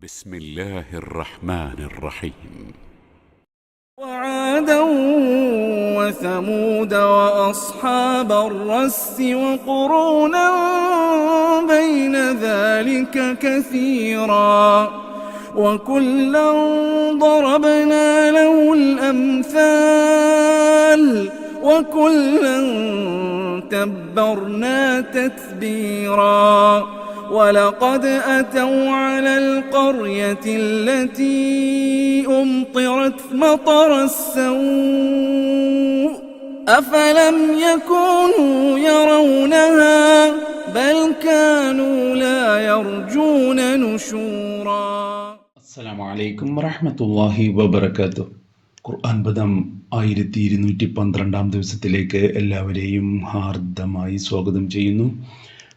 بسم الله الرحمن الرحيم. وعادا وثمود وأصحاب الرس وقرونا بين ذلك كثيرا وكلا ضربنا له الأمثال وكلا تبرنا تتبيرا ولقد أتوا على القرية التي أمطرت مطر السوء أفلم يكونوا يرونها بل كانوا لا يرجون نشورا. السلام عليكم ورحمة الله وبركاته. ഖുർആൻ പദം 1212 ദിവസത്തിലേക്ക് എല്ലാവരെയും ഹാർദമായി സ്വാഗതം ചെയ്യുന്നു.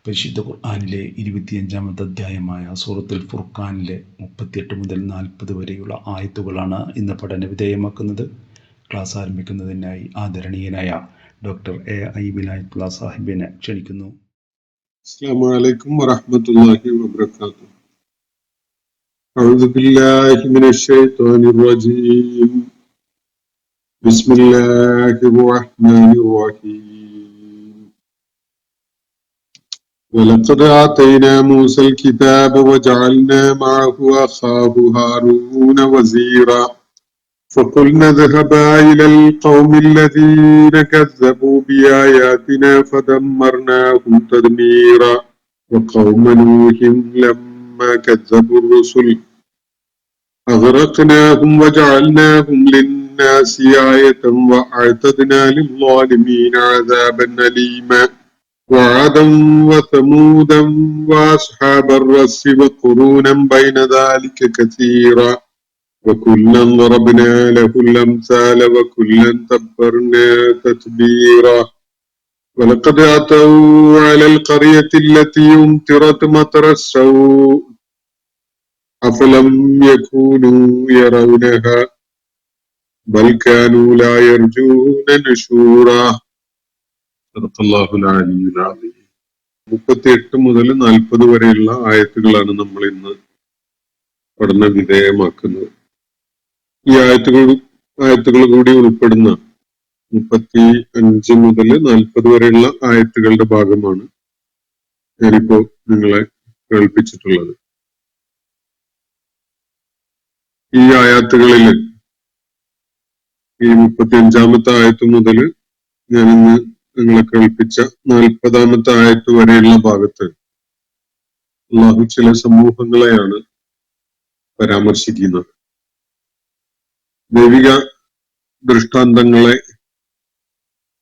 പരിശുദ്ധ ഖുർആനിലെ 25-ാമത്തെ അധ്യായമായ സൂറത്തുൽ ഫുർഖാനിലെ 38 മുതൽ 40 വരെയുള്ള ആയത്തുകളാണ് ഇന്ന് പഠന വിധേയമാക്കുന്നത്. ക്ലാസ് ആരംഭിക്കുന്നതിനായി ആദരണീയനായ ഡോക്ടർ എ വിലായത്തുള്ള സാഹിബിനെ ക്ഷണിക്കുന്നു. അസ്സലാമു അലൈക്കും വറഹ്മത്തുള്ളാഹി വബറകാതുഹു. അഊദു ബില്ലാഹി മിനശ് ശൈത്വാനിർ റജീം. ബിസ്മില്ലാഹിർ റഹ്മാനിർ റഹീം. ولقد آتينا موسى الكتاب وجعلنا معه أخاه هارون وزيرا فقلنا اذهبا إلى القوم الذين كذبوا بآياتنا فدمرناهم تدميرا وقوم نوح لما كذبوا الرسل أغرقناهم وجعلناهم للناس آية وأعتدنا للظالمين عذابا أليما وعادا وثمودا وأصحاب الرس وقرونا بين ذلك كثيرا وكلا ضربنا له الأمثال وكلا تبرنا تتبيرا ولقد أتوا على القرية التي أمطرت مطر السوء أفلم يكونوا يرونها بل كانوا لا يرجون نشورا. صدق الله العلي العظيم. 38 മുതൽ 40 വരെയുള്ള ആയത്തുകളാണ് നമ്മൾ ഇന്ന് പഠന വിധേയമാക്കുന്നത്. ഈ ആയത്തുകൾ കൂടി ഉൾപ്പെടുന്ന 35 മുതൽ 40 വരെയുള്ള ആയത്തുകളുടെ ഭാഗമാണ് ഞാനിപ്പോ നിങ്ങളെ കേൾപ്പിച്ചിട്ടുള്ളത്. ഈ ആയത്തുകളിൽ ഈ 35-ാമത്തെ ആയത്ത് മുതൽ ഞാനിന്ന് നിങ്ങളെ കേൾപ്പിച്ച 40-ാമത്തെ ആയത്ത് വരെയുള്ള ഭാഗത്ത് അല്ലാഹു ചില സമൂഹങ്ങളെയാണ് പരാമർശിക്കുന്നത്. ദൈവിക ദൃഷ്ടാന്തങ്ങളെ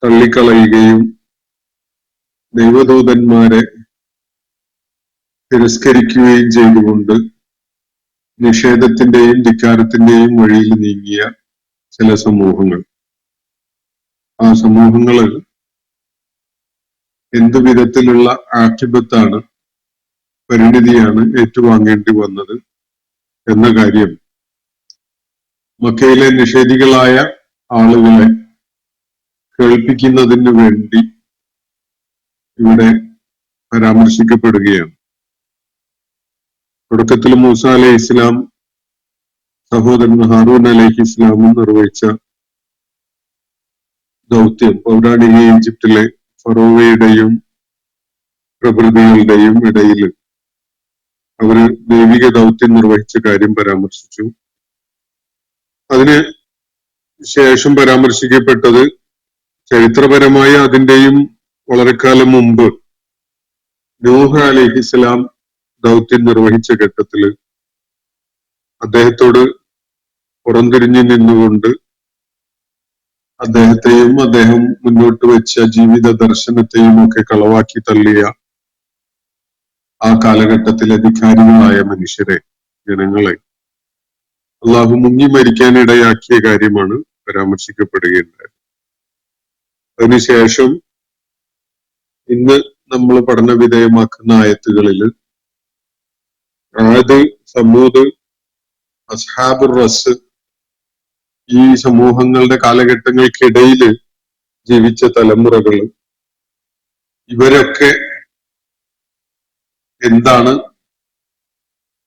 തള്ളിക്കളയുകയും ദൈവദൂതന്മാരെ തിരസ്കരിക്കുകയും ചെയ്തുകൊണ്ട് നിഷേധത്തിന്റെയും ധിക്കാരത്തിന്റെയും വഴിയിൽ നീങ്ങിയ ചില സമൂഹങ്ങൾ. ആ സമൂഹങ്ങളിൽ എന്തു വിധത്തിലുള്ള ആക്ഷേപത്താണ്, പരിണിതിയാണ് ഏറ്റുവാങ്ങേണ്ടി വന്നത് എന്ന കാര്യം മക്കയിലെ നിഷേധികളായ ആളുകളെ കേൾപ്പിക്കുന്നതിന് വേണ്ടി ഇവിടെ പരാമർശിക്കപ്പെടുകയാണ്. തുടക്കത്തിൽ മൂസ അലൈഹി ഇസ്ലാം സഹോദരൻ ഹാറൂൻ അലൈഹി ഇസ്ലാമും നിർവഹിച്ച ദൗത്യം പൗരാണിക ഈജിപ്തിലെ ഫറോവയുടെയും പ്രകൃതികളുടെയും ഇടയിൽ അവര് ദൈവിക ദൗത്യം നിർവഹിച്ച കാര്യം പരാമർശിച്ചു. അതിന് ശേഷം പരാമർശിക്കപ്പെട്ടത് ചരിത്രപരമായ അതിന്റെയും വളരെ കാലം മുമ്പ് നൂഹ് അലൈഹിസ്സലാം ദൗത്യം നിർവഹിച്ച ഘട്ടത്തില് അദ്ദേഹത്തോട് പുറംതിരിഞ്ഞു നിന്നുകൊണ്ട് അദ്ദേഹത്തെയും അദ്ദേഹം മുന്നോട്ട് വെച്ച ജീവിത ദർശനത്തെയും ഒക്കെ കളവാക്കി തള്ളിയ ആ കാലഘട്ടത്തിലെ അധികാരികളായ മനുഷ്യരെ, ജനങ്ങളെ അള്ളാഹു മുങ്ങി മരിക്കാൻ ഇടയാക്കിയ കാര്യമാണ് പരാമർശിക്കപ്പെടുകയുണ്ടായത്. അതിനുശേഷം ഇന്ന് നമ്മൾ പഠന വിധേയമാക്കുന്ന ആയത്തുകളിൽ ആദ്, സമൂദ്, അസ്ഹാബുർ റസ് ഈ സമൂഹങ്ങളുടെ കാലഘട്ടങ്ങൾക്കിടയിൽ ജീവിച്ച തലമുറകൾ, ഇവരൊക്കെ എന്താണ്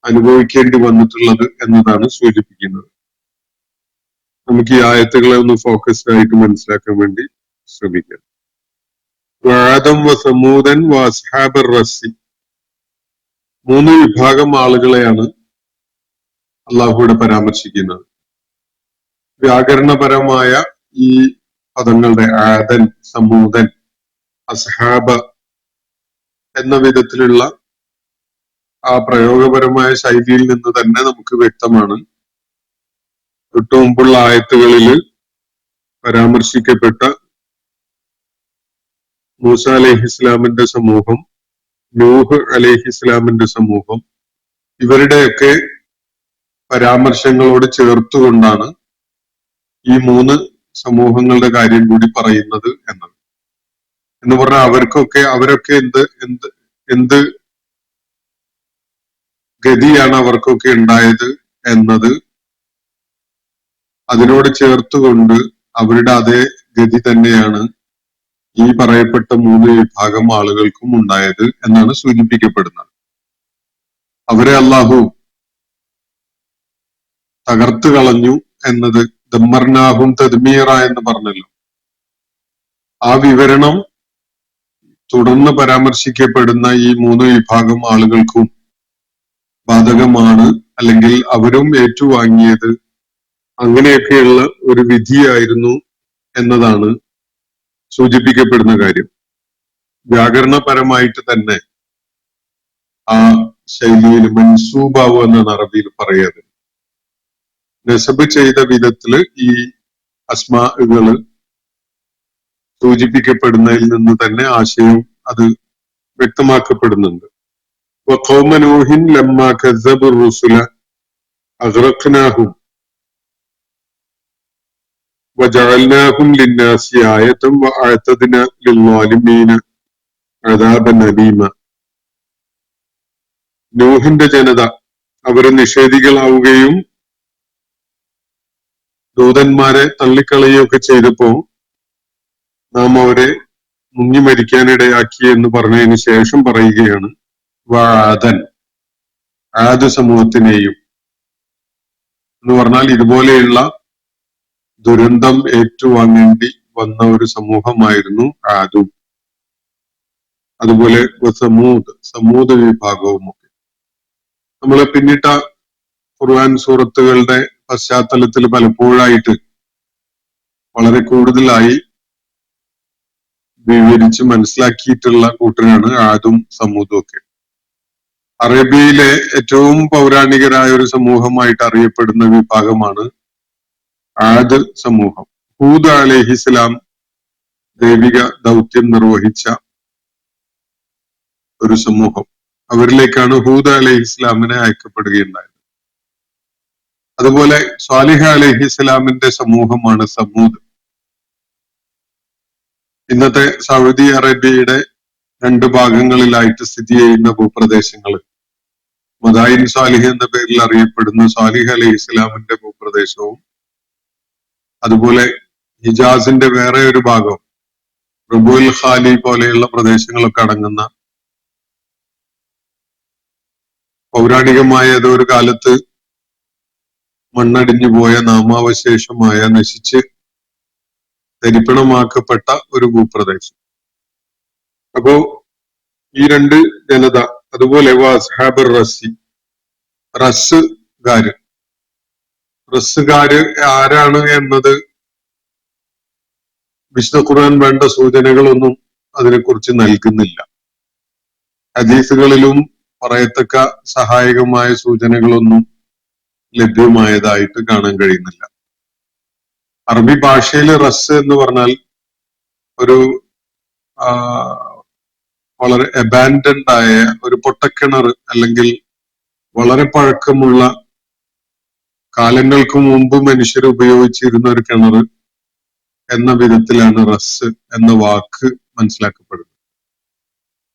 അനുഭവിക്കേണ്ടി വന്നിട്ടുള്ളത് എന്നതാണ് സൂചിപ്പിക്കുന്നത്. നമുക്ക് ഈ ആയത്തുകളെ ഒന്ന് ഫോക്കസ്ഡ് ആയിട്ട് മനസ്സിലാക്കാൻ വേണ്ടി ശ്രമിക്കാം. വആദം വസമൂദൻ വഅസ്ഹാബർ റസ്സി, 3 വിഭാഗം ആളുകളെയാണ് അള്ളാഹുവിടെ പരാമർശിക്കുന്നത്. വ്യാകരണപരമായ ഈ പദങ്ങളുടെ ആദൻ, സമൂദൻ, അസ്ഹാബ എന്ന വിധത്തിലുള്ള ആ പ്രയോഗപരമായ ശൈലിയിൽ നിന്ന് തന്നെ നമുക്ക് വ്യക്തമാണ് തൊട്ടു മുമ്പുള്ള ആയത്തുകളിൽ പരാമർശിക്കപ്പെട്ട മൂസ അലൈഹിസ്ലാമിന്റെ സമൂഹം, നൂഹ് അലൈഹിസ്ലാമിന്റെ സമൂഹം, ഇവരുടെയൊക്കെ പരാമർശങ്ങളോട് ചേർത്തുകൊണ്ടാണ് ഈ 3 സമൂഹങ്ങളുടെ കാര്യം കൂടി പറയുന്നത് എന്നത്. എന്ന് പറഞ്ഞാൽ അവരൊക്കെ എന്ത് ഗതിയാണ് അവർക്കൊക്കെ ഉണ്ടായത് എന്നത് അതിനോട് ചേർത്തുകൊണ്ട് അവരുടെ അതേ ഗതി തന്നെയാണ് ഈ പറയപ്പെട്ട 3 വിഭാഗം ആളുകൾക്കും ഉണ്ടായത് എന്നാണ് സൂചിപ്പിക്കപ്പെടുന്നത്. അവരെ അള്ളാഹു തകർത്തു കളഞ്ഞു എന്നത് ദമ്മർനാഹും തദ്മീറ എന്ന് പറഞ്ഞല്ലോ. ആ വിവരണം തുടർന്ന് പരാമർശിക്കപ്പെടുന്ന ഈ 3 വിഭാഗം ആളുകൾക്കും ബാധകമാണ്, അല്ലെങ്കിൽ അവരും ഏറ്റുവാങ്ങിയത് അങ്ങനെയൊക്കെയുള്ള ഒരു വിധിയായിരുന്നു എന്നതാണ് സൂചിപ്പിക്കപ്പെടുന്ന കാര്യം. വ്യാകരണപരമായിട്ട് തന്നെ ആ ശൈലിയിൽ മൻസൂബാവ് എന്നാണ് അറബിയിൽ പറയുന്നത്. നസബ് ചെയ്ത വിധത്തില് ഈ അസ്മാകള് സൂചിപ്പിക്കപ്പെടുന്നതിൽ നിന്ന് തന്നെ ആശയം അത് വ്യക്തമാക്കപ്പെടുന്നുണ്ട്. وقوم نوح لما كذبوا الرسل أغرقناهم وجعلناهم للناس آية وأعتدنا للظالمين عذابا أليما. നൂഹിന്റെ ജനത അവർ നിഷേധികളാവുകയും ദൂതന്മാരെ തള്ളിക്കളയുകയൊക്കെ ചെയ്തപ്പോ നാം അവരെ മുങ്ങി മരിക്കാനിടയാക്കി എന്ന് പറഞ്ഞതിന് ശേഷം പറയുകയാണ് വആദൻ, ആദ് സമൂഹത്തിനെയും എന്ന് പറഞ്ഞാൽ ഇതുപോലെയുള്ള ദുരന്തം ഏറ്റുവാങ്ങേണ്ടി വന്ന ഒരു സമൂഹമായിരുന്നു ആദും. അതുപോലെ സമൂദ് വിഭാഗവും ഒക്കെ നമ്മളെ പിന്നിട്ട ഖുർആൻ സൂറത്തുകളുടെ പശ്ചാത്തലത്തിൽ പലപ്പോഴായിട്ട് വളരെ കൂടുതലായി വിവരിച്ച് മനസ്സിലാക്കിയിട്ടുള്ള കൂട്ടരാണ് ആദും സമൂദും ഒക്കെ. അറേബ്യയിലെ ഏറ്റവും പൗരാണികരായ ഒരു സമൂഹമായിട്ട് അറിയപ്പെടുന്ന വിഭാഗമാണ് ആദ് സമൂഹം. ഹൂദ് അലൈഹിസ്സലാം ദൈവിക ദൗത്യം നിർവഹിച്ച ഒരു സമൂഹം. അവരിലേക്കാണ് ഹൂദ് അലൈഹിസ്സലാമിനെ അയക്കപ്പെടുകയുണ്ടായത്. അതുപോലെ സ്വാലിഹ അലൈഹിസ്സലാമിന്റെ സമൂഹമാണ് സമൂദ്. ഇന്നത്തെ സൗദി അറേബ്യയുടെ 2 ഭാഗങ്ങളിലായിട്ട് സ്ഥിതി ചെയ്യുന്ന ഭൂപ്രദേശങ്ങൾ മദായിൻ സാലിഹ് എന്ന പേരിൽ അറിയപ്പെടുന്ന സാലിഹ് അലൈഹി ഇസ്ലാമിന്റെ ഭൂപ്രദേശവും, അതുപോലെ ഹിജാസിന്റെ വേറെ ഒരു ഭാഗം റബുൽ ഖാലി പോലെയുള്ള പ്രദേശങ്ങളൊക്കെ അടങ്ങുന്ന പൗരാണികമായ ഏതോ ഒരു കാലത്ത് മണ്ണടിഞ്ഞു പോയ നാമാവശേഷമായ നശിച്ച് തരിപ്പണമാക്കപ്പെട്ട ഒരു ഭൂപ്രദേശം. അപ്പോ ഈ 2 ജനത, അതുപോലെ അസ്ഹാബർ റസ്സി, റസ്സുകാര് ആരാണ് എന്നത് വിശുദ്ധ ഖുർആൻ വേണ്ട സൂചനകളൊന്നും അതിനെക്കുറിച്ച് നൽകുന്നില്ല. ഹദീസുകളിലും പറയത്തക്ക സഹായകമായ സൂചനകളൊന്നും ലഭ്യമായതായിട്ട് കാണാൻ കഴിയുന്നില്ല. അറബി ഭാഷയിൽ റസ് എന്ന് പറഞ്ഞാൽ ഒരു വളരെ അബാൻഡൻഡ് ആയ ഒരു പൊട്ടക്കിണർ, അല്ലെങ്കിൽ വളരെ പഴക്കമുള്ള കാലങ്ങൾക്ക് മുമ്പ് മനുഷ്യർ ഉപയോഗിച്ചിരുന്ന ഒരു കിണർ എന്ന വിധത്തിലാണ് റസ് എന്ന വാക്ക് മനസ്സിലാക്കപ്പെടുന്നത്.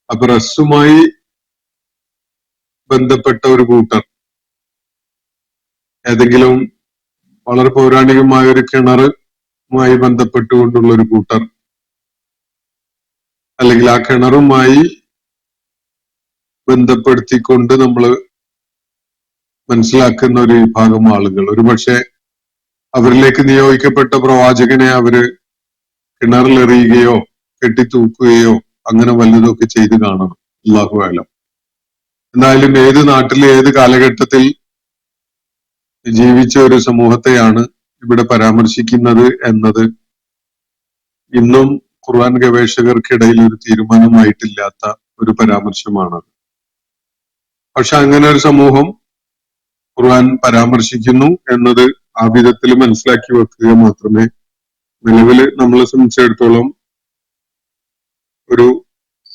അപ്പൊ റസ്സുമായി ബന്ധപ്പെട്ട ഒരു കൂട്ടർ, ഏതെങ്കിലും വളരെ പൗരാണികമായ ഒരു കിണറുമായി ബന്ധപ്പെട്ടുകൊണ്ടുള്ള ഒരു കൂട്ടർ, അല്ലെങ്കിൽ ആ കിണറുമായി ബന്ധപ്പെടുത്തിക്കൊണ്ട് നമ്മൾ മനസ്സിലാക്കുന്ന ഒരു വിഭാഗം ആളുകൾ. ഒരുപക്ഷെ അവരിലേക്ക് നിയോഗിക്കപ്പെട്ട പ്രവാചകനെ അവര് കിണറിലെറിയുകയോ കെട്ടിത്തൂക്കുകയോ അങ്ങനെ വല്ലതൊക്കെ ചെയ്ത് കാണണം. അല്ലാഹു അഅലം. എന്തായാലും ഏത് നാട്ടിൽ ഏത് കാലഘട്ടത്തിൽ ജീവിച്ച ഒരു സമൂഹത്തെയാണ് ഇവിടെ പരാമർശിക്കുന്നത് എന്നത് ഇന്നും ഖുർആൻ ഗവേഷകർക്കിടയിൽ ഒരു തീരുമാനമായിട്ടില്ലാത്ത ഒരു പരാമർശമാണ്. പക്ഷെ അങ്ങനെ ഒരു സമൂഹം ഖുർആൻ പരാമർശിക്കുന്നു എന്നത് ആ വിധത്തിൽ മനസ്സിലാക്കി വെക്കുക മാത്രമേ നിലവിൽ നമ്മളെ സംബന്ധിച്ചിടത്തോളം ഒരു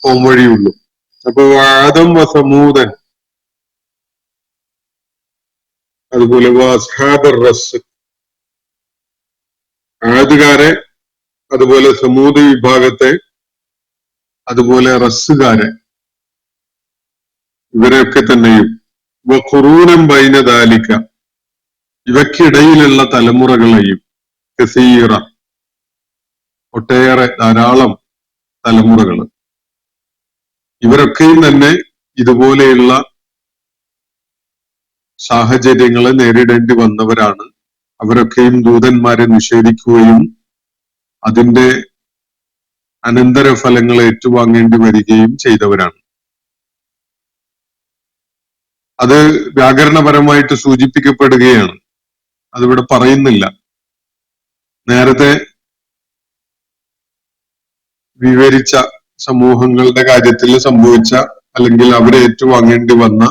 പോംവഴിയുള്ളൂ. അപ്പൊ ആദം വസമൂദൻ, അതുപോലെ അസ്ഹാബർ റസ്, ആദുകാരെ, അതുപോലെ സമൂദ് വിഭാഗത്തെ, അതുപോലെ റസ്സുകാരെ, ഇവരെയൊക്കെ തന്നെയും ഖുറൂനം ബൈന ദാലിക, ഇവയ്ക്കിടയിലുള്ള തലമുറകളെയും കസീറ, ഒട്ടേറെ ധാരാളം തലമുറകൾ, ഇവരൊക്കെയും തന്നെ ഇതുപോലെയുള്ള സാഹചര്യങ്ങളെ നേരിടേണ്ടി വന്നവരാണ്. അവരൊക്കെയും ദൂതന്മാരെ നിഷേധിക്കുകയും അതിന്റെ അനന്തരഫലങ്ങൾ ഏറ്റുവാങ്ങേണ്ടി വരികയും ചെയ്തവരാണ്. അത് വ്യാകരണപരമായിട്ട് സൂചിപ്പിക്കപ്പെടുകയാണ്, അതിവിടെ പറയുന്നില്ല. നേരത്തെ വിവരിച്ച സമൂഹങ്ങളുടെ കാര്യത്തിൽ സംഭവിച്ച അല്ലെങ്കിൽ അവരെ ഏറ്റുവാങ്ങേണ്ടി വന്ന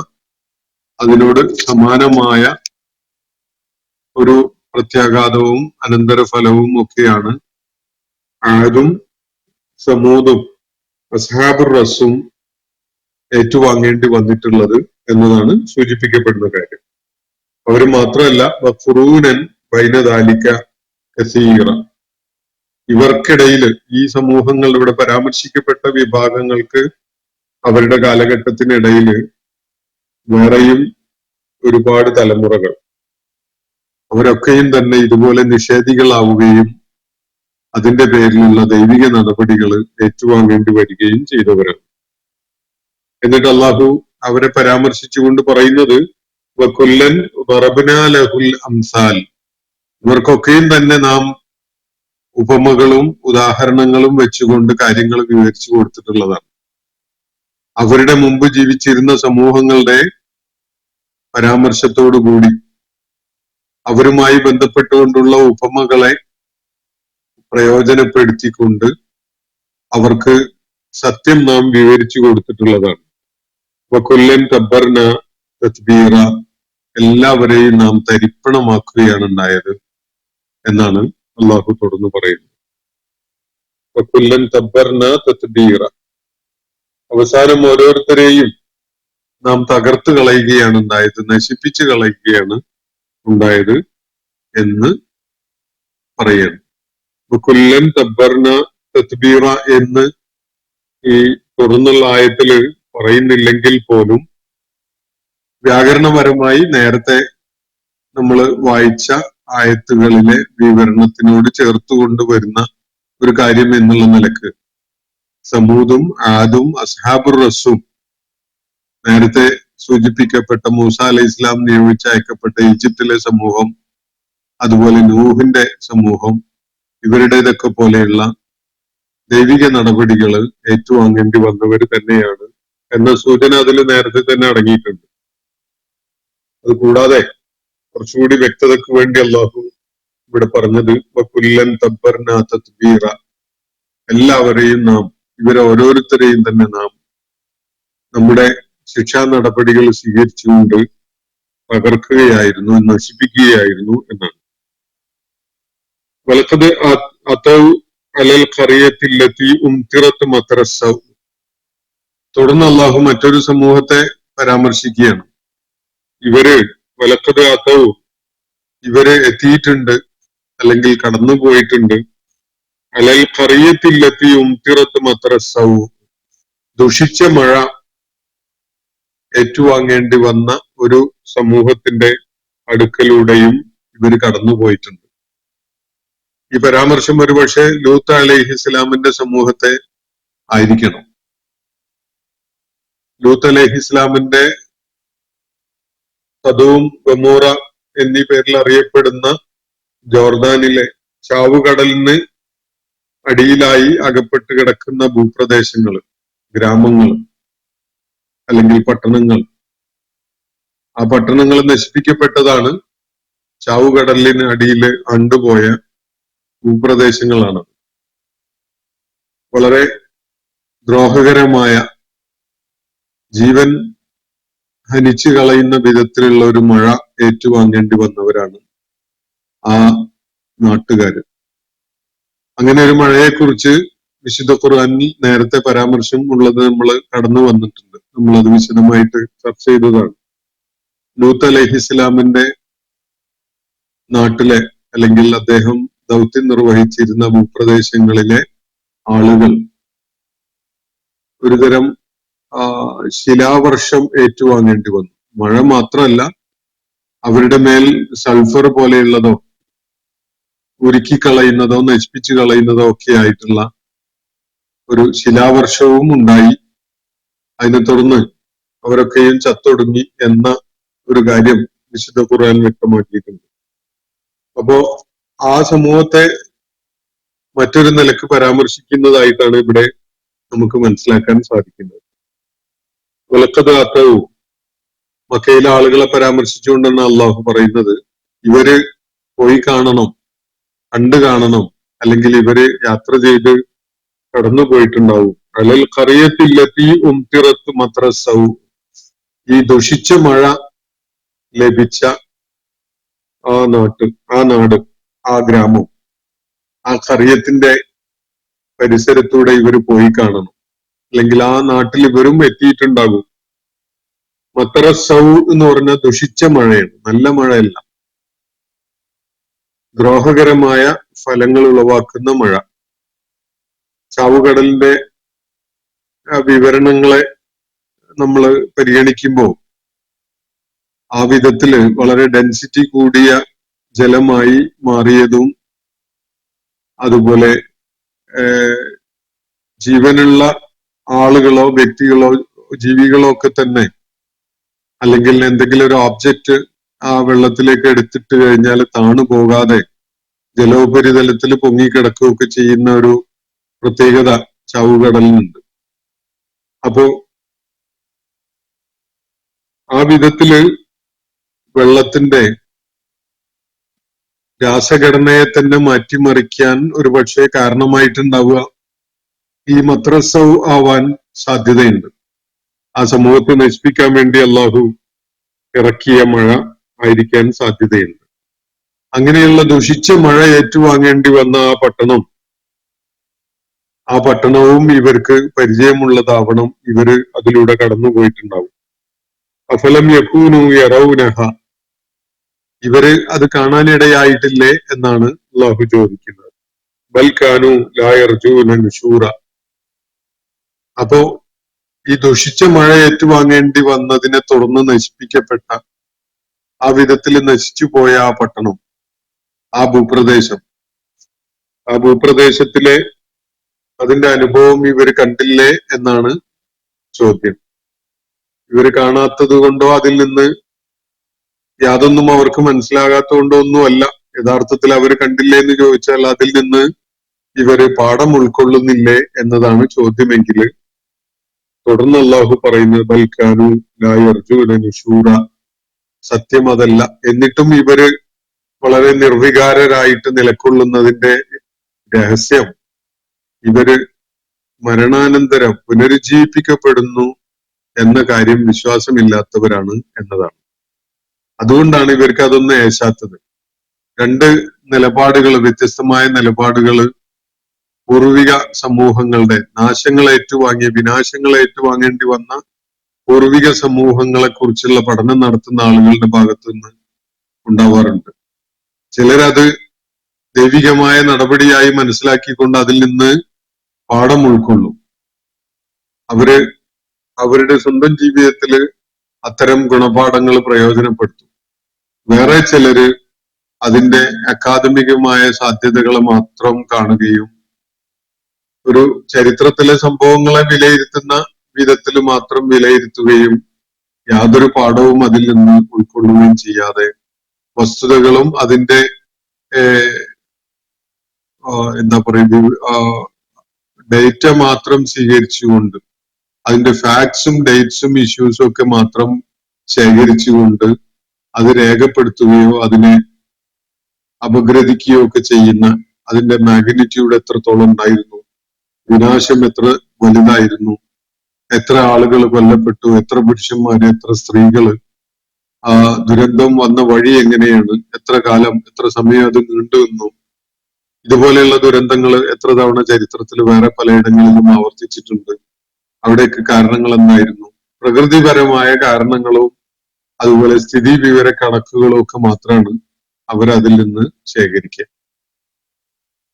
അതിനോട് സമാനമായ ഒരു പ്രത്യാഘാതവും അനന്തരഫലവും ഒക്കെയാണ് ആദും സമൂദും അസ്ഹാബുർ റസ്സും ഏറ്റുവാങ്ങേണ്ടി വന്നിട്ടുള്ളത് എന്നതാണ് സൂചിപ്പിക്കപ്പെടുന്ന കാര്യം. അവർ മാത്രമല്ല വഖുറൂനൻ ബൈന ദാലിക കസീറ, ഇവർക്കിടയിൽ ഈ സമൂഹങ്ങൾ ഇവിടെ പരാമർശിക്കപ്പെട്ട വിഭാഗങ്ങൾക്ക് അവരുടെ കാലഘട്ടത്തിനിടയിൽ വേറെയും ഒരുപാട് തലമുറകൾ, അവരൊക്കെയും തന്നെ ഇതുപോലെ നിഷേധികളാവുകയും അതിന്റെ പേരിലുള്ള ദൈവിക നടപടികൾ ഏറ്റുവാങ്ങേണ്ടി വരികയും ചെയ്തവരാണ്. എന്നിട്ട് അള്ളാഹു അവരെ പരാമർശിച്ചുകൊണ്ട് പറയുന്നത് വകുല്ലൻ ദറബ്നാ ലഹുൽ അംസാൽ, ഇവർക്കൊക്കെയും തന്നെ നാം ഉപമകളും ഉദാഹരണങ്ങളും വെച്ചുകൊണ്ട് കാര്യങ്ങൾ വിവരിച്ചു കൊടുത്തിട്ടുള്ളതാണ്. അവരുടെ മുമ്പ് ജീവിച്ചിരുന്ന സമൂഹങ്ങളുടെ പരാമർശത്തോടുകൂടി അവരുമായി ബന്ധപ്പെട്ടുകൊണ്ടുള്ള ഉപമകളെ പ്രയോജനപ്പെടുത്തിക്കൊണ്ട് അവർക്ക് സത്യം നാം വിവരിച്ചു കൊടുത്തിട്ടുള്ളതാണ്. വകുല്ലൻ തബ്ബർന തത്ബീറ, എല്ലാവരെയും നാം തരിപ്പണമാക്കുകയാണ് ഉണ്ടായത് എന്നാണ് അള്ളാഹു തുടർന്ന് പറയുന്നത്. വകുല്ലൻ തബ്ബർന തത്ബീറ, അവസാനം ഓരോരുത്തരെയും നാം തകർത്ത് കളയുകയാണ് ഉണ്ടായത്, നശിപ്പിച്ചു കളയുകയാണ് ഉണ്ടായത് എന്ന് പറയണം. വകുല്ലൻ തബ്ബർന തത്ബീറ എന്ന് ഈ തുടർന്നുള്ള ആയത്തില് പറയുന്നില്ലെങ്കിൽ പോലും വ്യാകരണപരമായി നേരത്തെ നമ്മൾ വായിച്ച ആയത്തുകളിലെ വിവരണത്തിനോട് ചേർത്തുകൊണ്ട് വരുന്ന ഒരു കാര്യം എന്നുള്ള നിലക്ക് സമൂദും ആദും അസ്ഹാബുർ റസ്സും നേരത്തെ സൂചിപ്പിക്കപ്പെട്ട മൂസ അലൈഹി ഇസ്ലാം നിയോഗിച്ച് അയക്കപ്പെട്ട ഈജിപ്തിലെ സമൂഹം, അതുപോലെ നൂഹിന്റെ സമൂഹം, ഇവരുടേതൊക്കെ പോലെയുള്ള ദൈവിക നടപടികൾ ഏറ്റുവാങ്ങേണ്ടി വന്നവർ തന്നെയാണ് എന്ന സൂചന അതിൽ നേരത്തെ തന്നെ അടങ്ങിയിട്ടുണ്ട്. അത് കൂടാതെ കുറച്ചുകൂടി വ്യക്തതയ്ക്ക് വേണ്ടി അള്ളാഹു ഇവിടെ പറഞ്ഞത് വകുല്ലൻ തബ്ബർനാ തത്ബീറ, എല്ലാവരെയും നാം, ഇവരെ ഓരോരുത്തരെയും തന്നെ നാം നമ്മുടെ ശിക്ഷാ നടപടികൾ സ്വീകരിച്ചുകൊണ്ട് തകർക്കുകയായിരുന്നു, നശിപ്പിക്കുകയായിരുന്നു എന്നാണ്. വലഖദ് അതൗ അലൽ ഖറിയത്തില്ലതി ഉംതിറത് മത്രസൗ, തുടർന്ന് അള്ളാഹു മറ്റൊരു സമൂഹത്തെ പരാമർശിക്കുകയാണ്. ഇവര് വലഖദ് അതൗ, ഇവര് എത്തിയിട്ടുണ്ട് അല്ലെങ്കിൽ കടന്നുപോയിട്ടുണ്ട്, അലൽ ഖറിയത്തില്ലതി ഉംതിറത് മത്രസൗ, ദുഷിച്ച മഴ ഏറ്റുവാങ്ങേണ്ടി വന്ന ഒരു സമൂഹത്തിന്റെ അടുക്കലൂടെയും ഇവർ കടന്നുപോയിട്ടുണ്ട്. ഈ പരാമർശം ഒരുപക്ഷെ ലൂത്ത് അലൈഹി ഇസ്ലാമിന്റെ സമൂഹത്തെ ആയിരിക്കണം. ലൂത്ത് അലൈഹി ഇസ്ലാമിന്റെ സദോം ഗൊമോറ എന്നീ പേരിൽ അറിയപ്പെടുന്ന ജോർദാനിലെ ചാവുകടലിന് അടിയിലായി അകപ്പെട്ട് കിടക്കുന്ന ഭൂപ്രദേശങ്ങൾ, ഗ്രാമങ്ങൾ അല്ലെങ്കിൽ പട്ടണങ്ങൾ, ആ പട്ടണങ്ങൾ നശിപ്പിക്കപ്പെട്ടതാണ്. ചാവുകടലിന് അടിയിൽ അണ്ടുപോയ ഭൂപ്രദേശങ്ങളാണ്. വളരെ ദ്രോഹകരമായ, ജീവൻ ഹനിച്ചു കളയുന്ന വിധത്തിലുള്ള ഒരു മഴ ഏറ്റുവാങ്ങേണ്ടി വന്നവരാണ് ആ നാട്ടുകാര്. അങ്ങനെ ഒരു മഴയെക്കുറിച്ച് വിശുദ്ധ ഖുർആനിൽ നേരത്തെ പരാമർശം ഉള്ളത് നമ്മൾ കടന്നു വന്നിട്ടുണ്ട്. നമ്മളത് വിശദമായിട്ട് ചർച്ച ചെയ്തതാണ്. ലൂത്ത് അലൈഹിസ്സലാമിന്റെ നാട്ടിലെ അല്ലെങ്കിൽ അദ്ദേഹം ദൗത്യം നിർവഹിച്ചിരുന്ന ഭൂപ്രദേശങ്ങളിലെ ആളുകൾ ഒരുതരം ശിലാവർഷം ഏറ്റുവാങ്ങേണ്ടി വന്നു. മഴ മാത്രമല്ല, അവരുടെ മേൽ സൾഫർ പോലെയുള്ളതോ ഉരുക്കിക്കളയുന്നതോ നശിപ്പിച്ചു കളയുന്നതോ ഒക്കെ ആയിട്ടുള്ള ഒരു ശിലാവർഷവും ഉണ്ടായി. അതിനെ തുടർന്ന് അവരൊക്കെയും ചത്തൊടുങ്ങി എന്ന ഒരു കാര്യം വിശുദ്ധ ഖുർആൻ വ്യക്തമാക്കിയിട്ടുണ്ട്. അപ്പോ ആ സമൂഹത്തെ മറ്റൊരു നിലക്ക് പരാമർശിക്കുന്നതായിട്ടാണ് ഇവിടെ നമുക്ക് മനസ്സിലാക്കാൻ സാധിക്കുന്നത്. വലക്കഥാത്തവും മക്കയിലെ ആളുകളെ പരാമർശിച്ചുകൊണ്ടാണ് അള്ളാഹു പറയുന്നത്, ഇവര് പോയി കാണണം, കണ്ടു കാണണം, അല്ലെങ്കിൽ ഇവര് യാത്ര ചെയ്ത് കടന്നു പോയിട്ടുണ്ടാവും. അലൽ ഖറിയത്തില്ലത്തി ഉംതിറത്ത് മത്രസൗ, ഈ ദുഷിച്ച മഴ ലഭിച്ച ആ നാട്, ആ ഗ്രാമം, ആ ഖറിയത്തിന്റെ പരിസരത്തൂടെ ഇവര് പോയി കാണണം, അല്ലെങ്കിൽ ആ നാട്ടിൽ ഇവരും എത്തിയിട്ടുണ്ടാകും. മത്തറസൗ എന്ന് പറഞ്ഞ ദുഷിച്ച മഴയാണ്, നല്ല മഴയല്ല, ദ്രോഹകരമായ ഫലങ്ങൾ ഉളവാക്കുന്ന മഴ. ചാവുകടലിന്റെ വിവരണങ്ങളെ നമ്മൾ പരിഗണിക്കുമ്പോൾ ആ വിധത്തില് വളരെ ഡെൻസിറ്റി കൂടിയ ജലമായി മാറിയതും, അതുപോലെ ജീവനുള്ള ആളുകളോ വ്യക്തികളോ ജീവികളോ ഒക്കെ തന്നെ, അല്ലെങ്കിൽ എന്തെങ്കിലും ഒരു ഓബ്ജക്റ്റ് ആ വെള്ളത്തിലേക്ക് എടുത്തിട്ട് കഴിഞ്ഞാൽ താണു പോകാതെ ജലോപരിതലത്തിൽ പൊങ്ങിക്കിടക്കുകയൊക്കെ ചെയ്യുന്ന ഒരു പ്രത്യേകത ചാവുകടലിനുണ്ട്. അപ്പോ ആ വിധത്തില് വെള്ളത്തിന്റെ രാസഘടനയെ തന്നെ മാറ്റിമറിക്കാൻ ഒരുപക്ഷെ കാരണമായിട്ടുണ്ടാവുക ഈ മത്രസൗ ആവാൻ സാധ്യതയുണ്ട്. ആ സമൂഹത്തെ നശിപ്പിക്കാൻ വേണ്ടി അള്ളാഹു ഇറക്കിയ മഴ ആയിരിക്കാൻ സാധ്യതയുണ്ട്. അങ്ങനെയുള്ള ദുഷിച്ച മഴ ഏറ്റുവാങ്ങേണ്ടി വന്ന ആ പട്ടണവും ഇവർക്ക് പരിചയമുള്ളതാവണം, ഇവര് അതിലൂടെ കടന്നുപോയിട്ടുണ്ടാവും. അഫലം യകൂനു യറൗനഹ, ഇവര് അത് കാണാനിടയായിട്ടില്ലേ എന്നാണ് അള്ളാഹു ചോദിക്കുന്നത്. ബൽകാനു ലാ യർജൂന നുശൂറ. അപ്പോ ഈ ദുഷിച്ച മഴ ഏറ്റുവാങ്ങേണ്ടി വന്നതിനെ തുടർന്ന് നശിപ്പിക്കപ്പെട്ട, ആ വിധത്തിൽ നശിച്ചു പോയ ആ പട്ടണം, ആ ഭൂപ്രദേശത്തിലെ അതിന്റെ അനുഭവം ഇവർ കണ്ടില്ലേ എന്നാണ് ചോദ്യം. ഇവര് കാണാത്തത് കൊണ്ടോ അതിൽ നിന്ന് യാതൊന്നും അവർക്ക് മനസ്സിലാകാത്തത് കൊണ്ടോ ഒന്നുമല്ല. യഥാർത്ഥത്തിൽ അവർ കണ്ടില്ലേ എന്ന് ചോദിച്ചാൽ അതിൽ നിന്ന് ഇവര് പാഠം ഉൾക്കൊള്ളുന്നില്ലേ എന്നതാണ് ചോദ്യമെങ്കിൽ തുടർന്ന് അള്ളാഹു പറയുന്നത് ബൽക്കാനു ലാ യർജൂന നുശൂറ, സത്യം അതല്ല, എന്നിട്ടും ഇവര് വളരെ നിർവികാരരായിട്ട് നിലകൊള്ളുന്നതിന്റെ രഹസ്യം ഇവര് മരണാനന്തരം പുനരുജ്ജീവിപ്പിക്കപ്പെടുന്നു എന്ന കാര്യം വിശ്വാസമില്ലാത്തവരാണ് എന്നതാണ്. അതുകൊണ്ടാണ് ഇവർക്ക് അതൊന്നും ഏശാത്തത്. രണ്ട് നിലപാടുകൾ, വ്യത്യസ്തമായ നിലപാടുകൾ പൂർവിക സമൂഹങ്ങളുടെ വിനാശങ്ങൾ ഏറ്റുവാങ്ങേണ്ടി വന്ന പൂർവിക സമൂഹങ്ങളെ കുറിച്ചുള്ള പഠനം നടത്തുന്ന ആളുകളുടെ ഭാഗത്തു നിന്ന് ഉണ്ടാവാറുണ്ട്. ചിലരത് ദൈവികമായ നടപടിയായി മനസ്സിലാക്കിക്കൊണ്ട് അതിൽ നിന്ന് പാഠം ഉൾക്കൊള്ളും. അവരുടെ സ്വന്തം ജീവിതത്തിൽ അത്തരം ഗുണപാഠങ്ങൾ പ്രയോജനപ്പെടുത്തും. വേറെ ചിലര് അതിന്റെ അക്കാദമികമായ സാധ്യതകളെ മാത്രം കാണുകയും ഒരു ചരിത്രത്തിലെ സംഭവങ്ങളെ വിലയിരുത്തുന്ന വിധത്തിൽ മാത്രം വിലയിരുത്തുകയും യാതൊരു പാഠവും അതിൽ നിന്ന് ഉൾക്കൊള്ളുകയും ചെയ്യാതെ വസ്തുതകളും അതിന്റെ എന്താ പറയുക ഡേറ്റ മാത്രം സ്വീകരിച്ചുകൊണ്ട് അതിന്റെ ഫാക്ട്സും ഡേറ്റ്സും ഇഷ്യൂസും ഒക്കെ മാത്രം ശേഖരിച്ചുകൊണ്ട് അത് രേഖപ്പെടുത്തുകയോ അതിനെ അപഗ്രഥിക്കുകയോ ഒക്കെ ചെയ്യുന്ന അതിന്റെ മാഗ്നിറ്റ്യൂഡ് എത്രത്തോളം ഉണ്ടായിരുന്നു, വിനാശം എത്ര വലുതായിരുന്നു, എത്ര ആളുകൾ കൊല്ലപ്പെട്ടു, എത്ര പുരുഷന്മാര്, എത്ര സ്ത്രീകള്, ആ ദുരന്തം വന്ന വഴി എങ്ങനെയാണ്, എത്ര കാലം എത്ര സമയം അത് നീണ്ടുവന്നു, ഇതുപോലെയുള്ള ദുരന്തങ്ങൾ എത്ര തവണ ചരിത്രത്തിൽ വേറെ പലയിടങ്ങളിലും ആവർത്തിച്ചിട്ടുണ്ട്, അവിടെയൊക്കെ കാരണങ്ങൾ എന്തായിരുന്നു, പ്രകൃതിപരമായ കാരണങ്ങളും അതുപോലെ സ്ഥിതി വിവര കണക്കുകളും ഒക്കെ മാത്രമാണ് അവരതിൽ നിന്ന് ശേഖരിക്കുക.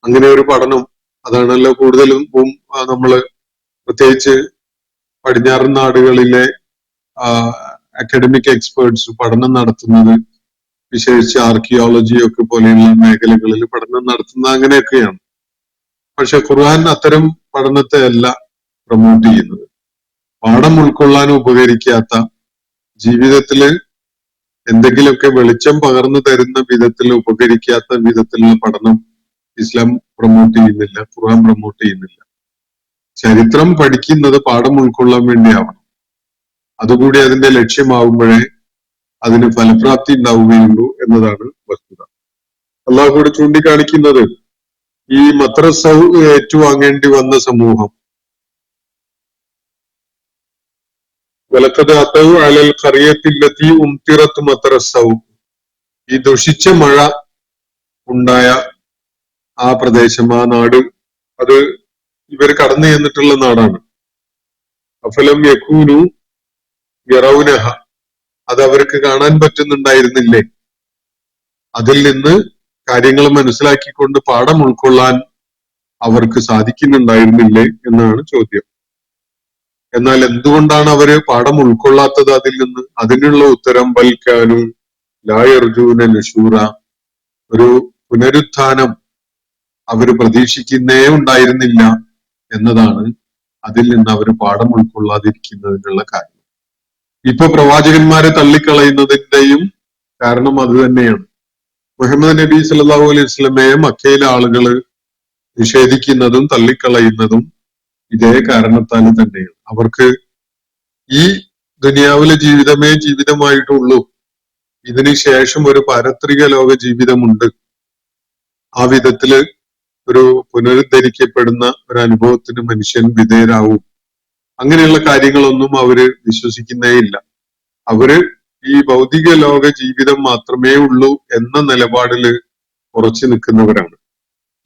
അങ്ങനെ ഒരു പഠനം അതാണല്ലോ കൂടുതലും നമ്മള് പ്രത്യേകിച്ച് പടിഞ്ഞാറൻ നാടുകളിലെ അക്കാഡമിക് എക്സ്പേർട്സ് പഠനം നടത്തുന്നത്, വിശേഷിച്ച് ആർക്കിയോളജി ഒക്കെ പോലെയുള്ള മേഖലകളിൽ പഠനം നടത്തുന്നത് അങ്ങനെയൊക്കെയാണ്. പക്ഷെ ഖുർആൻ അത്തരം പഠനത്തെ അല്ല പ്രൊമോട്ട് ചെയ്യുന്നത്. പാഠം ഉൾക്കൊള്ളാൻ ഉപകരിക്കാത്ത, ജീവിതത്തില് എന്തെങ്കിലുമൊക്കെ വെളിച്ചം പകർന്നു തരുന്ന വിധത്തിൽ ഉപകരിക്കാത്ത വിധത്തിലുള്ള പഠനം ഇസ്ലാം പ്രൊമോട്ട് ചെയ്യുന്നില്ല, ഖുർആൻ പ്രൊമോട്ട് ചെയ്യുന്നില്ല. ചരിത്രം പഠിക്കുന്നത് പാഠം ഉൾക്കൊള്ളാൻ വേണ്ടിയാവണം. അതുകൂടി അതിന്റെ ലക്ഷ്യമാവുമ്പോഴേ അതിന് ഫലപ്രാപ്തി ഉണ്ടാവുകയുള്ളൂ എന്നതാണ് വസ്തുത. അള്ളാഹു കൂടെ ചൂണ്ടിക്കാണിക്കുന്നത് ഈ മദ്രസ ഏറ്റുവാങ്ങേണ്ടി വന്ന സമൂഹം വലക്കത് അത്തവു അലൽ ഖറിയത്തില്ലത്തി ഉംതിറത്ത് മദ്രസൗ, ഈ ദുഷിച്ച മഴ ഉണ്ടായ ആ പ്രദേശം, ആ നാട്, അത് ഇവർ കടന്നു ചെന്നിട്ടുള്ള നാടാണ്. അഫലം യഖൂനു യറൗനഹ, അത് അവർക്ക് കാണാൻ പറ്റുന്നുണ്ടായിരുന്നില്ലേ, അതിൽ നിന്ന് കാര്യങ്ങൾ മനസ്സിലാക്കിക്കൊണ്ട് പാഠം ഉൾക്കൊള്ളാൻ അവർക്ക് സാധിക്കുന്നുണ്ടായിരുന്നില്ലേ എന്നാണ് ചോദ്യം. എന്നാൽ എന്തുകൊണ്ടാണ് അവര് പാഠം ഉൾക്കൊള്ളാത്തത് അതിൽ നിന്ന്? അതിനുള്ള ഉത്തരം ബൽക്കാനു ലായർജൂന നുശൂറ, ഒരു പുനരുത്ഥാനം അവര് പ്രതീക്ഷിക്കുന്നേ ഉണ്ടായിരുന്നില്ല എന്നതാണ് അതിൽ നിന്ന് അവർ പാഠം ഉൾക്കൊള്ളാതിരിക്കുന്നതിനുള്ള കാരണം. ഇപ്പൊ പ്രവാചകന്മാരെ തള്ളിക്കളയുന്നതിന്റെയും കാരണം അത് തന്നെയാണ്. മുഹമ്മദ് നബി സല്ലല്ലാഹു അലൈഹി വസല്ലമയെ മക്കയിലെ ആളുകള് നിഷേധിക്കുന്നതും തള്ളിക്കളയുന്നതും ഇതേ കാരണത്താൽ തന്നെയാണ്. അവർക്ക് ഈ ദുനിയാവിലെ ജീവിതമേ ജീവിതമായിട്ടുള്ളൂ, ഇതിന് ശേഷം ഒരു പാരത്രിക ലോക ജീവിതമുണ്ട്, ആ വിധത്തില് ഒരു പുനരുദ്ധരിക്കപ്പെടുന്ന ഒരു അനുഭവത്തിന് മനുഷ്യൻ വിധേയരാവും, അങ്ങനെയുള്ള കാര്യങ്ങളൊന്നും അവര് വിശ്വസിക്കുന്നേ ഇല്ല. അവര് ഈ ഭൗതിക ലോക ജീവിതം മാത്രമേ ഉള്ളൂ എന്ന നിലപാടില് ഉറച്ചു നിൽക്കുന്നവരാണ്.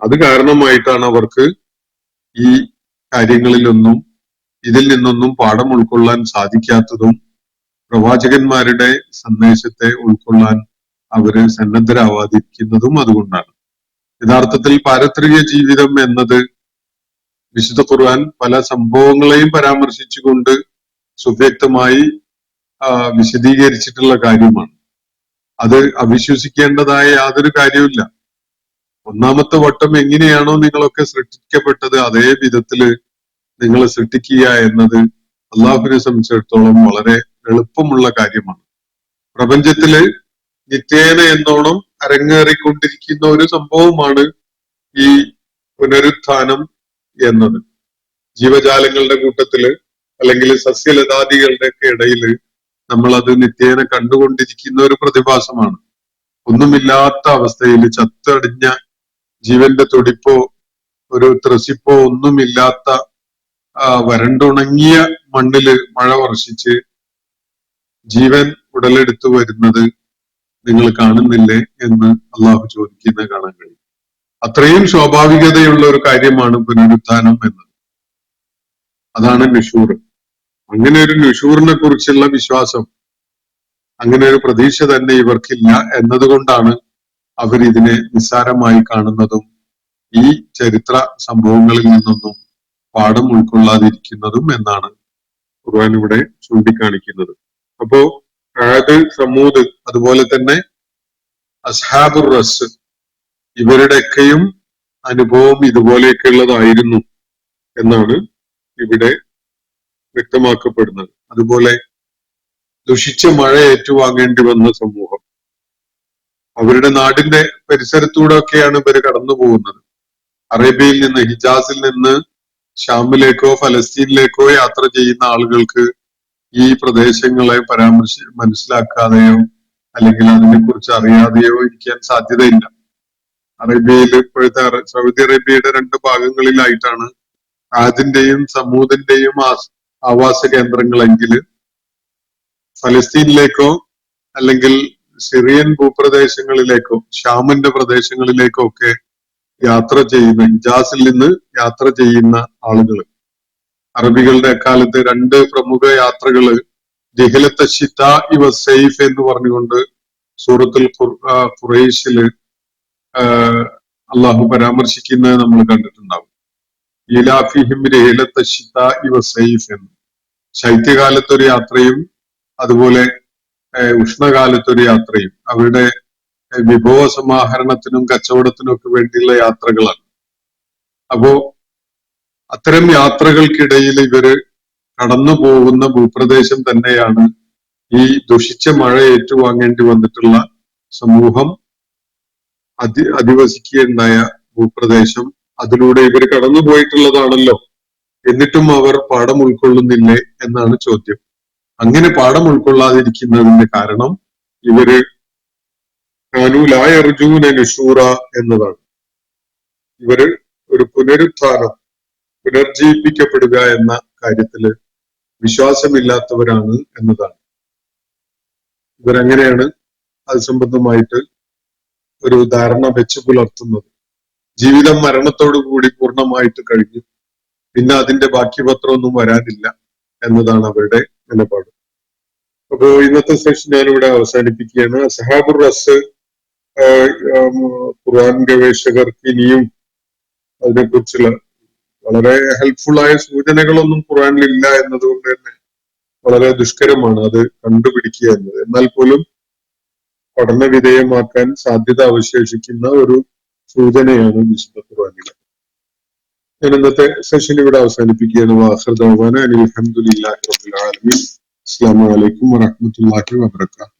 അത് കാരണമായിട്ടാണ് അവർക്ക് ഈ കാര്യങ്ങളിലൊന്നും ഇതിൽ നിന്നൊന്നും പാഠം ഉൾക്കൊള്ളാൻ സാധിക്കാത്തതും പ്രവാചകന്മാരുടെ സന്ദേശത്തെ ഉൾക്കൊള്ളാൻ അവര് സന്നദ്ധരാവാതിരിക്കുന്നതും അതുകൊണ്ടാണ്. യഥാർത്ഥത്തിൽ പാരത്രിക ജീവിതം എന്നത് വിശുദ്ധ ഖുർആൻ പല സംഭവങ്ങളെയും പരാമർശിച്ചുകൊണ്ട് സുവ്യക്തമായി വിശദീകരിച്ചിട്ടുള്ള കാര്യമാണ്. അത് അവിശ്വസിക്കേണ്ടതായ യാതൊരു കാര്യവുമില്ല. ഒന്നാമത്തെ വട്ടം എങ്ങനെയാണോ നിങ്ങളൊക്കെ സൃഷ്ടിക്കപ്പെട്ടത് അതേ വിധത്തില് നിങ്ങൾ സൃഷ്ടിക്കുക എന്നത് അള്ളാഹുവിനെ സംബന്ധിച്ചിടത്തോളം വളരെ എളുപ്പമുള്ള കാര്യമാണ്. പ്രപഞ്ചത്തില് നിത്യേന എന്നോണം അരങ്ങേറിക്കൊണ്ടിരിക്കുന്ന ഒരു സംഭവമാണ് ഈ പുനരുത്ഥാനം എന്നത്. ജീവജാലങ്ങളുടെ കൂട്ടത്തില് അല്ലെങ്കിൽ സസ്യലതാദികളുടെ ഒക്കെ ഇടയില് നമ്മൾ അത് നിത്യേന കണ്ടുകൊണ്ടിരിക്കുന്ന ഒരു പ്രതിഭാസമാണ്. ഒന്നുമില്ലാത്ത അവസ്ഥയിൽ ചത്തടിഞ്ഞ ജീവന്റെ തുടിപ്പോ ഒരു ത്രസിപ്പോ ഒന്നുമില്ലാത്ത വരണ്ടുണങ്ങിയ മണ്ണില് മഴ വർഷിച്ച് ജീവൻ ഉടലെടുത്തു വരുന്നത് നിങ്ങൾ കാണുന്നില്ലേ എന്ന് അള്ളാഹു ചോദിക്കുന്നത് കാണാൻ കഴിയും. അത്രയും സ്വാഭാവികതയുള്ള ഒരു കാര്യമാണ് പുനരുത്ഥാനം എന്നത്. അതാണ് നുഷൂർ. അങ്ങനെ ഒരു നുഷൂറിനെ കുറിച്ചുള്ള വിശ്വാസം, അങ്ങനെ ഒരു പ്രതീക്ഷ തന്നെ ഇവർക്കില്ല എന്നതുകൊണ്ടാണ് അവർ ഇതിനെ നിസ്സാരമായി കാണുന്നതും ഈ ചരിത്ര സംഭവങ്ങളിൽ നിന്നൊന്നും പാഠം ഉൾക്കൊള്ളാതിരിക്കുന്നതും എന്നാണ് ഖുർആൻ ഇവിടെ ചൂണ്ടിക്കാണിക്കുന്നത്. അപ്പോ ആദ്, സമൂദ്, അതുപോലെ തന്നെ അസ്ഹാബുർ റസ്, ഇവരുടെയൊക്കെയും അനുഭവം ഇതുപോലെയൊക്കെയുള്ളതായിരുന്നു എന്നാണ് ഇവിടെ വ്യക്തമാക്കപ്പെടുന്നത്. അതുപോലെ ദുഷിച്ച മഴ ഏറ്റുവാങ്ങേണ്ടി വന്ന സമൂഹം. അവരുടെ നാടിന്റെ പരിസരത്തൂടെ ഒക്കെയാണ് ഇവര് കടന്നു പോകുന്നത്. അറേബ്യയിൽ നിന്ന്, ഹിജാസിൽ നിന്ന് ഷാമിലേക്കോ ഫലസ്തീനിലേക്കോ യാത്ര ചെയ്യുന്ന ആളുകൾക്ക് ഈ പ്രദേശങ്ങളെ മനസ്സിലാക്കാതെയോ അല്ലെങ്കിൽ അതിനെക്കുറിച്ച് അറിയാതെയോ ഇരിക്കാൻ സാധ്യതയില്ല. അറേബ്യയിൽ ഇപ്പോഴത്തെ സൗദി അറേബ്യയുടെ 2 ഭാഗങ്ങളിലായിട്ടാണ് ആദിന്റെയും സമൂദിന്റെയും ആവാസ കേന്ദ്രങ്ങളെങ്കിൽ ഫലസ്തീനിലേക്കോ അല്ലെങ്കിൽ സിറിയൻ ഭൂപ്രദേശങ്ങളിലേക്കോ ഷാമിന്റെ പ്രദേശങ്ങളിലേക്കോ ഒക്കെ യാത്ര ചെയ്യുന്ന, ഹിജാസിൽ നിന്ന് യാത്ര ചെയ്യുന്ന ആളുകൾ, അറബികളുടെ അക്കാലത്ത് 2 പ്രമുഖ യാത്രകള് ദിഹ്ലത്തെ ശിതാ ഇവ സൈഫ് എന്ന് പറഞ്ഞുകൊണ്ട് സൂറത്തുൽ ഖുറൈശില് അള്ളാഹു പരാമർശിക്കുന്നത് നമ്മൾ കണ്ടിട്ടുണ്ടാവും. ഇലാഫിഹിം ദിഹ്ലത്തെ ശിതാ ഇവ സൈഫ് എന്ന്. ശൈത്യകാലത്തൊരു യാത്രയും അതുപോലെ ഉഷ്ണകാലത്തൊരു യാത്രയും അവരുടെ വിഭവ സമാഹരണത്തിനും കച്ചവടത്തിനും ഒക്കെ വേണ്ടിയുള്ള യാത്രകളാണ്. അപ്പോ അത്തരം യാത്രകൾക്കിടയിൽ ഇവര് കടന്നു പോകുന്ന ഭൂപ്രദേശം തന്നെയാണ് ഈ ദുഷിച്ച മഴ ഏറ്റുവാങ്ങേണ്ടി വന്നിട്ടുള്ള സമൂഹം അധിവസിക്കുകയുണ്ടായ ഭൂപ്രദേശം. അതിലൂടെ ഇവർ കടന്നു പോയിട്ടുള്ളതാണല്ലോ, എന്നിട്ടും അവർ പാഠം ഉൾക്കൊള്ളുന്നില്ലേ എന്നാണ് ചോദ്യം. അങ്ങനെ പാഠം ഉൾക്കൊള്ളാതിരിക്കുന്നതിന്റെ കാരണം ഇവര് ലായർജൂന നുശൂറ എന്നതാണ്. ഇവര് ഒരു പുനർജീവിപ്പിക്കപ്പെടുക എന്ന കാര്യത്തില് വിശ്വാസമില്ലാത്തവരാണ് എന്നതാണ്. ഇവരങ്ങനെയാണ് അത് സംബന്ധമായിട്ട് ഒരു ധാരണ വെച്ച് പുലർത്തുന്നത്. ജീവിതം മരണത്തോടു കൂടി പൂർണ്ണമായിട്ട് കഴിഞ്ഞു, പിന്നെ അതിന്റെ ബാക്കി പത്രമൊന്നും വരാനില്ല എന്നതാണ് അവരുടെ നിലപാട്. അപ്പോ ഇന്നത്തെ സെഷൻ ഞാനിവിടെ അവസാനിപ്പിക്കുകയാണ്. അസ്ഹാബുർ റസ് ഖുർആൻ ഗവേഷകർക്ക് ഇനിയും അതിനെക്കുറിച്ചുള്ള വളരെ ഹെൽപ്ഫുൾ ആയ സൂചനകളൊന്നും ഖുർആനിൽ ഇല്ല എന്നതുകൊണ്ട് തന്നെ വളരെ ദുഷ്കരമാണ് അത് കണ്ടുപിടിക്കുക എന്നത്. എന്നാൽ പോലും പഠന വിധേയമാക്കാൻ സാധ്യത അവശേഷിക്കുന്ന ഒരു സൂചനയാണ് വിശുദ്ധ ഖുർആനിലെ. ഞാൻ ഇന്നത്തെ സെഷൻ ഇവിടെ അവസാനിപ്പിക്കുകയാണ്. വാഖിർ ദഅ്വാന അനിൽ ഹംദുലില്ലാഹി റബ്ബിൽ ആലമീൻ. അസ്സലാമു അലൈക്കും വറഹ്മത്തുള്ളാഹി വബറകാതുഹു.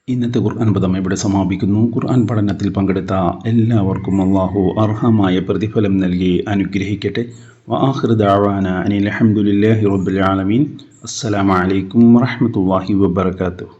ഇന്നത്തെ ഖുർആൻ പദം ഇവിടെ സമാപിക്കുന്നു. ഖുർആൻ പഠനത്തിൽ പങ്കെടുത്ത എല്ലാവർക്കും അല്ലാഹു അർഹമായ പ്രതിഫലം നൽകി അനുഗ്രഹിക്കട്ടെ. വആഖിർ ദഅ്വാന അനിൽ ഹംദുലില്ലാഹി റബ്ബിൽ ആലമീൻ. അസ്സലാമു അലൈക്കും വറഹ്മത്തുള്ളാഹി വബറകാതുഹു.